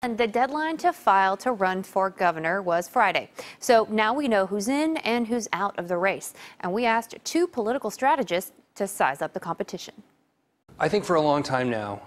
And the deadline to file to run for governor was Friday. So now we know who's in and who's out of the race. And we asked two political strategists to size up the competition. I think for a long time now,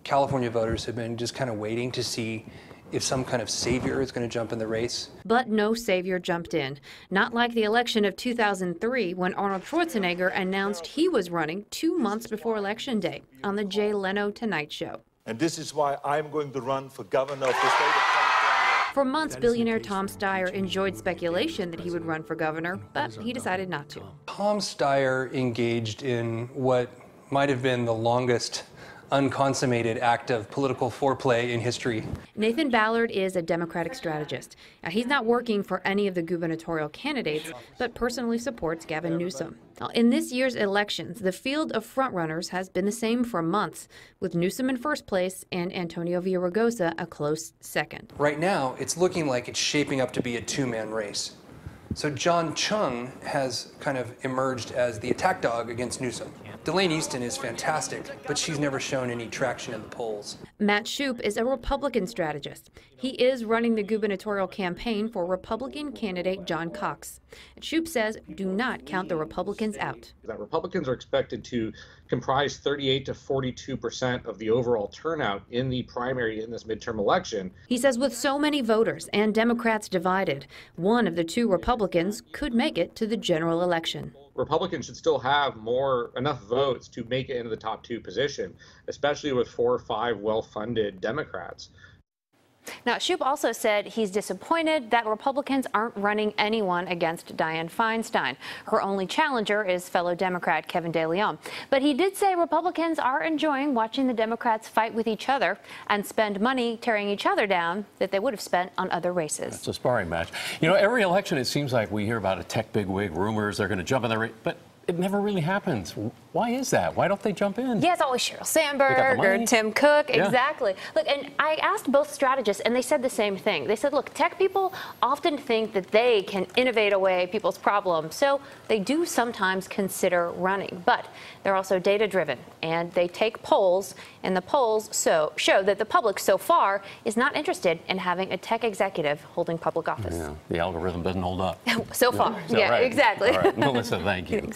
California voters have been just kind of waiting to see if some kind of savior is going to jump in the race. But no savior jumped in. Not like the election of 2003 when Arnold Schwarzenegger announced he was running 2 months before Election Day on the Jay Leno Tonight Show. And this is why I'm going to run for governor of the state of California. For months, billionaire Tom Steyer enjoyed speculation that he would run for governor, but he decided not to. Tom Steyer engaged in what might have been the longest unconsummated act of political foreplay in history. Nathan Ballard is a Democratic strategist. Now, he's not working for any of the gubernatorial candidates, but personally supports Gavin Newsom. Now, in this year's elections, the field of frontrunners has been the same for months, with Newsom in first place and Antonio Villaraigosa a close second. Right now, it's looking like it's shaping up to be a two-man race. So John Chung has kind of emerged as the attack dog against Newsom. Delane Easton is fantastic, but she's never shown any traction in the polls. Matt Schupp is a Republican strategist. He is running the gubernatorial campaign for Republican candidate John Cox. Schupp says do not count the Republicans out. That Republicans are expected to comprise 38 to 42% of the overall turnout in the primary in this midterm election. He says with so many voters and Democrats divided, one of the two Republicans could make it to the general election. Republicans should still have enough votes to make it into the top two position, especially with 4 or 5 well-funded Democrats. Now, Schupp also said he's disappointed that Republicans aren't running anyone against Dianne Feinstein. Her only challenger is fellow Democrat Kevin De Leon. But he did say Republicans are enjoying watching the Democrats fight with each other and spend money tearing each other down that they would have spent on other races. It's a sparring match. You know, every election it seems like we hear about a tech bigwig, rumors they're going to jump in the race, but it never really happens. Why is that? Why don't they jump in? Yeah, it's always Sheryl Sandberg or Tim Cook. Yeah. Exactly. Look, and I asked both strategists, and they said the same thing. They said, look, tech people often think that they can innovate away people's problems, so they do sometimes consider running. But they're also data-driven, and they take polls, and the polls show that the public so far is not interested in having a tech executive holding public office. Yeah, the algorithm doesn't hold up. So far. Yeah, right? exactly. All right, Melissa, thank you.